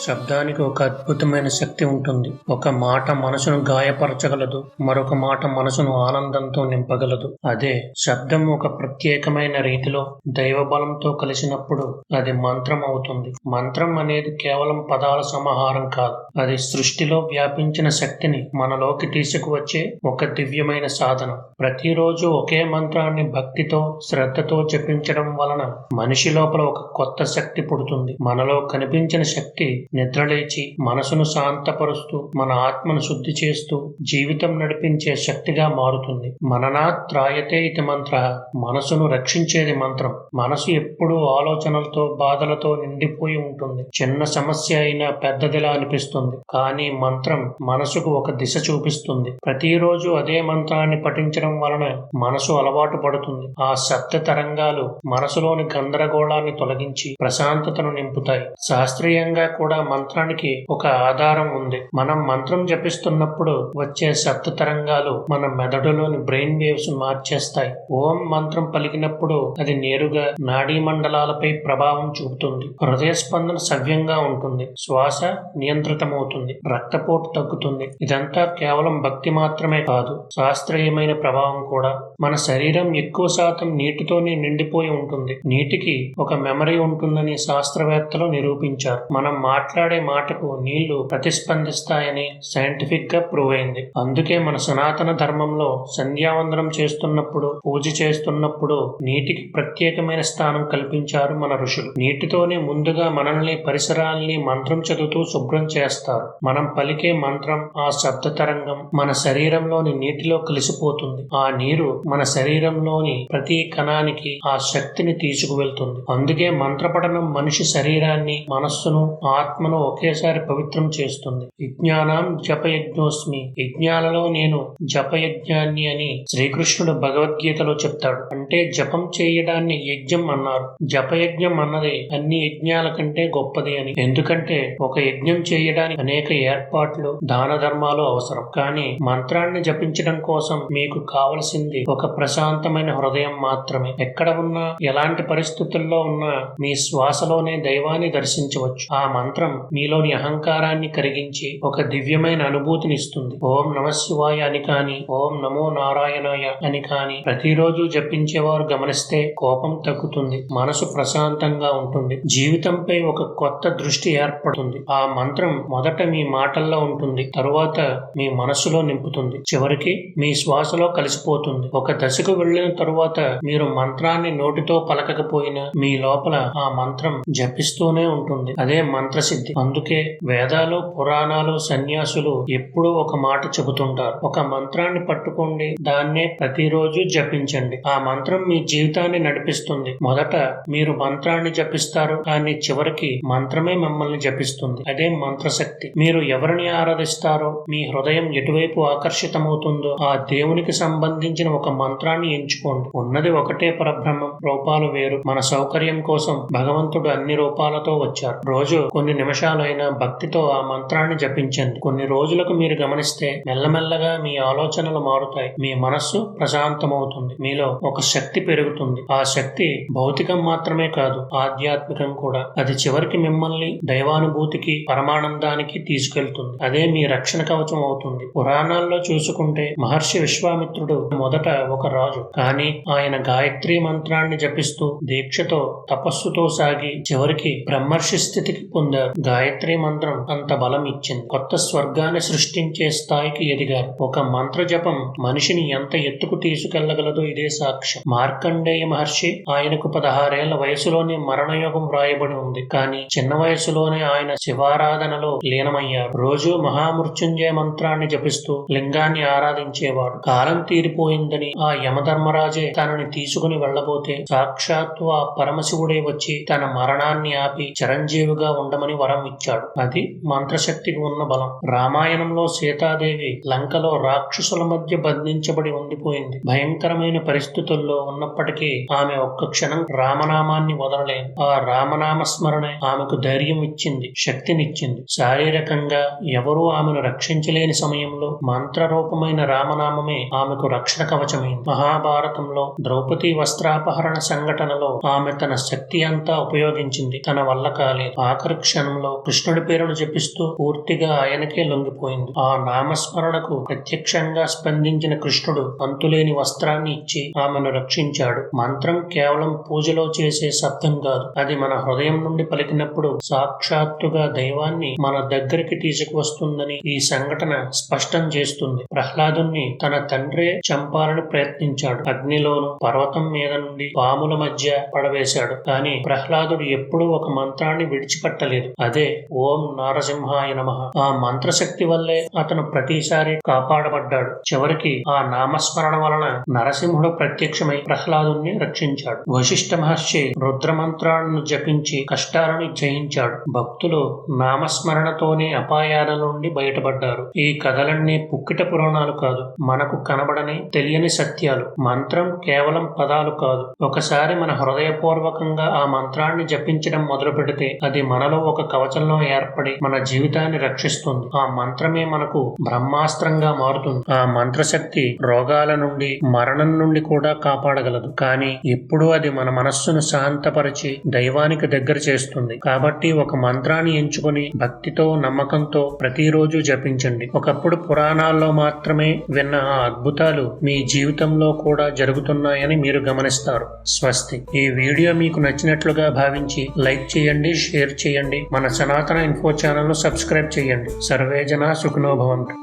శబ్దానికి ఒక అద్భుతమైన శక్తి ఉంటుంది. ఒక మాట మనసును గాయపరచగలదు, మరొక మాట మనసును ఆనందంతో నింపగలదు. అదే శబ్దం ఒక ప్రత్యేకమైన రీతిలో దైవబలంతో కలిసినప్పుడు అది మంత్రం అవుతుంది. మంత్రం అనేది కేవలం పదాల సమాహారం కాదు. అది సృష్టిలో వ్యాపించిన శక్తిని మనలోకి తీసుకువచ్చే ఒక దివ్యమైన సాధనం. ప్రతిరోజు ఒకే మంత్రాన్ని భక్తితో, శ్రద్ధతో జపించడం వలన మనిషి లోపల ఒక కొత్త శక్తి పుడుతుంది. మనలో కనిపించిన శక్తి నిద్రలేచి మనసును శాంతపరుస్తూ, మన ఆత్మను శుద్ధి చేస్తూ జీవితం నడిపించే శక్తిగా మారుతుంది. మననాత్ త్రాయతే ఇతి మంత్ర, మనసును రక్షించేది మంత్రం. మనసు ఎప్పుడూ ఆలోచనలతో, బాధలతో నిండిపోయి ఉంటుంది. చిన్న సమస్య అయినా పెద్దదిలా అనిపిస్తుంది. కానీ మంత్రం మనసుకు ఒక దిశ చూపిస్తుంది. ప్రతిరోజు అదే మంత్రాన్ని పఠించడం వలన మనసు అలవాటు పడుతుంది. ఆ శబ్ద తరంగాలు మనసులోని గందరగోళాన్ని తొలగించి ప్రశాంతతను నింపుతాయి. శాస్త్రీయంగా కూడా మంత్రానికి ఒక ఆధారం ఉంది. మనం మంత్రం జపిస్తున్నప్పుడు వచ్చే శబ్ద తరంగాలు మన మెదడులోని బ్రెయిన్ వేవ్స్ మార్చేస్తాయి. ఓం మంత్రం పలికినప్పుడు అది నేరుగా నాడీ మండలాలపై ప్రభావం చూపుతుంది. హృదయ స్పందన సవ్యంగా ఉంటుంది. శ్వాస నియంత్రితమవుతుంది. రక్తపోటు తగ్గుతుంది. ఇదంతా కేవలం భక్తి మాత్రమే కాదు, శాస్త్రీయమైన ప్రభావం కూడా. మన శరీరం ఎక్కువ శాతం నీటితోనే నిండిపోయి ఉంటుంది. నీటికి ఒక మెమరీ ఉంటుందని శాస్త్రవేత్తలు నిరూపించారు. మనం మాట్లాడే మాటకు నీళ్లు ప్రతిస్పందిస్తాయని సైంటిఫిక్ గా ప్రూవ్ అయింది. అందుకే మన సనాతన ధర్మంలో సంధ్యావందనం చేస్తున్నప్పుడు, పూజ చేస్తున్నప్పుడు నీటికి ప్రత్యేకమైన స్థానం కల్పించారు మన ఋషులు. నీటితోనే ముందుగా మనల్ని, పరిసరాల్ని మంత్రం చదువుతూ శుభ్రం చేస్తారు. మనం పలికే మంత్రం, ఆ శబ్ద తరంగం మన శరీరంలోని నీటిలో కలిసిపోతుంది. ఆ నీరు మన శరీరంలోని ప్రతి కణానికి ఆ శక్తిని తీసుకువెళ్తుంది. అందుకే మంత్రపఠనం మనిషి శరీరాన్ని, మనస్సును, ఆత్మను ఒకేసారి పవిత్రం చేస్తుంది. యజ్ఞానాం జపయజ్ఞోస్మి, యజ్ఞాలలో నేను జపయజ్ఞాన్ని అని శ్రీకృష్ణుడు భగవద్గీతలో చెప్తాడు. అంటే జపం చేయడాన్ని యజ్ఞం అన్నారు. జపయజ్ఞం అన్నది అన్ని యజ్ఞాల కంటే గొప్పది అని. ఎందుకంటే ఒక యజ్ఞం చేయడానికి అనేక ఏర్పాట్లు, దాన ధర్మాలు అవసరం. కానీ మంత్రాన్ని జపించడం కోసం మీకు కావలసింది ఒక ప్రశాంతమైన హృదయం మాత్రమే. ఎక్కడ ఉన్నా, ఎలాంటి పరిస్థితుల్లో ఉన్నా మీ శ్వాసలోనే దైవాన్ని దర్శించవచ్చు. ఆ మంత్రం మీలోని అహంకారాన్ని కరిగించి ఒక దివ్యమైన అనుభూతిని ఇస్తుంది. ఓం నమః శివాయ అని కాని, ఓం నమో నారాయణాయ అని కాని ప్రతిరోజు జపించేవారు గమనిస్తే కోపం తగ్గుతుంది. మనసు ప్రశాంతంగా ఉంటుంది. జీవితంపై ఒక కొత్త దృష్టి ఏర్పడుతుంది. ఆ మంత్రం మొదట మీ మాటల్లో ఉంటుంది, తరువాత మీ మనసులో నింపుతుంది, చివరికి మీ శ్వాసలో కలిసిపోతుంది. ఒక దశకు వెళ్లిన తరువాత మీరు మంత్రాన్ని నోటితో పలకకపోయినా మీ లోపల ఆ మంత్రం జపిస్తూనే ఉంటుంది. అదే మంత్రసిద్ధి. అందుకే వేదాలు, పురాణాలు, సన్యాసులు ఎప్పుడూ ఒక మాట చెబుతుంటారు. ఒక మంత్రాన్ని పట్టుకోండి, దాన్నే ప్రతిరోజు జపించండి. ఆ మంత్రం మీ జీవితాన్ని నడిపిస్తుంది. మొదట మీరు మంత్రాన్ని జపిస్తారు, కానీ చివరికి మంత్రమే మిమ్మల్ని జపిస్తుంది. అదే మంత్రశక్తి. మీరు ఎవరిని ఆరాధిస్తారో, మీ హృదయం ఎటువైపు ఆకర్షితమవుతుందో ఆ దేవునికి సంబంధించిన ఒక మంత్రాన్ని ఎంచుకోండి. ఉన్నది ఒకటే పరబ్రహ్మం, రూపాలు వేరు. మన సౌకర్యం కోసం భగవంతుడు అన్ని రూపాలతో వచ్చారు. రోజు కొన్ని నిమిషాలైనా భక్తితో ఆ మంత్రాన్ని జపించండి. కొన్ని రోజులకు మీరు గమనిస్తే మెల్లమెల్లగా మీ ఆలోచనలు మారుతాయి. మీ మనస్సు ప్రశాంతమవుతుంది. మీలో ఒక శక్తి పెరుగుతుంది. ఆ శక్తి భౌతికం మాత్రమే కాదు, ఆధ్యాత్మికం కూడా. అది చివరికి మిమ్మల్ని దైవానుభూతికి, పరమానందానికి తీసుకెళ్తుంది. అదే మీ రక్షణ కవచం అవుతుంది. పురాణాల్లో చూసుకుంటే మహర్షి విశ్వామిత్రుడు మొదట ఒక రాజు, కానీ ఆయన గాయత్రి మంత్రాన్ని జపిస్తూ దీక్షతో, తపస్సుతో సాగి చివరికి బ్రహ్మర్షి స్థితికి పొందారు. గాయత్రి మంత్రం అంత బలం ఇచ్చింది. కొత్త స్వర్గాన్ని సృష్టించే స్థాయికి ఎదిగారు. ఒక మంత్ర జపం మనిషిని ఎంత ఎత్తుకు తీసుకెళ్లగలదో ఇదే సాక్ష్యం. మార్కండేయ మహర్షి, ఆయనకు 16 ఏళ్ల వయసులోనే మరణయోగం వ్రాయబడి ఉంది. కానీ చిన్న వయసులోనే ఆయన శివారాధనలో లీనమయ్యారు. రోజు మహామృత్యుంజయ మంత్రాన్ని జపిస్తూ లింగాన్ని ఆరాధించేవాడు. కాలం తీరిపోయిందని ఆ యమధర్మరాజే తనని తీసుకుని వెళ్లబోతే సాక్షాత్తు ఆ పరమశివుడే వచ్చి తన మరణాన్ని ఆపి చిరంజీవిగా ఉండమని వరం ఇచ్చాడు. అది మంత్రశక్తికి ఉన్న బలం. రామాయణంలో సీతాదేవి లంకలో రాక్షసుల మధ్య బంధించబడి ఉండిపోయింది. భయంకరమైన పరిస్థితుల్లో ఉన్నప్పటికీ ఆమె ఒక్క క్షణం రామనామాన్ని వదలలేదు. ఆ రామనామ స్మరణే ఆమెకు ధైర్యం ఇచ్చింది, శక్తినిచ్చింది. శారీరకంగా ఎవరూ ఆమెను రక్షించలేని సమయంలో మంత్రరూపమైన రామనామమే ఆమెకు రక్షణ కవచమైంది. మహాభారతంలో ద్రౌపది వస్త్రాపహరణ సంఘటనలో ఆమె తన శక్తి అంతా ఉపయోగించింది. తన వల్ల కాలేదు. ఆఖరి క్షణంలో క్షణంలో కృష్ణుడి పేరును జపిస్తూ పూర్తిగా ఆయనకే లొంగిపోయింది. ఆ నామస్మరణకు ప్రత్యక్షంగా స్పందించిన కృష్ణుడు అంతులేని వస్త్రాన్ని ఇచ్చి ఆమెను రక్షించాడు. మంత్రం కేవలం పూజలో చేసే శబ్దం కాదు, అది మన హృదయం నుండి పలికినప్పుడు సాక్షాత్తుగా దైవాన్ని మన దగ్గరికి తీసుకువస్తుందని ఈ సంఘటన స్పష్టం చేస్తుంది. ప్రహ్లాదుని తన తండ్రే చంపాలని ప్రయత్నించాడు. అగ్నిలోను పర్వతం మీద నుండి పాముల మధ్య పడవేశాడు. కానీ ప్రహ్లాదుడు ఎప్పుడూ ఒక మంత్రాన్ని విడిచిపెట్టలేదు. అదే ఓం నారసింహాయ నమః. ఆ మంత్రశక్తి వల్లే అతను ప్రతిసారి కాపాడబడ్డాడు. చివరికి ఆ నామస్మరణ వలన నరసింహుడు ప్రత్యక్షమై ప్రహ్లాదుని రక్షించాడు. వశిష్ఠ మహర్షి రుద్రమంత్రాలను జపించి కష్టాలను జయించాడు. భక్తులు నామస్మరణతోనే అపాయాల నుండి బయటపడ్డారు. ఈ కథలన్నీ పుక్కిట పురాణాలు కాదు, మనకు కనబడని తెలియని సత్యాలు. మంత్రం కేవలం పదాలు కాదు. ఒకసారి మన హృదయపూర్వకంగా ఆ మంత్రాన్ని జపించడం మొదలు పెడితే అది మనలో ఒక కవచంలో ఏర్పడి మన జీవితాన్ని రక్షిస్తుంది. ఆ మంత్రమే మనకు బ్రహ్మాస్త్రంగా మారుతుంది. ఆ మంత్రశక్తి రోగాల నుండి మరణం నుండి కూడా కాపాడగలదు. కానీ ఎప్పుడూ అది మన మనస్సును శాంతపరిచి దైవానికి దగ్గర చేస్తుంది. కాబట్టి ఒక మంత్రాన్ని ఎంచుకొని భక్తితో నమ్మకంతో ప్రతిరోజు జపించండి. ఒకప్పుడు పురాణాల్లో మాత్రమే విన్న ఆ అద్భుతాలు మీ జీవితంలో కూడా జరుగుతున్నాయని మీరు గమనిస్తారు. స్వస్తి. ఈ వీడియో మీకు నచ్చినట్లుగా భావించి లైక్ చేయండి, షేర్ చేయండి. మన సనాతన ఇన్ఫో ఛానల్ ను సబ్స్క్రైబ్ చేయండి. సర్వే జనా సుఖినో భవంతు.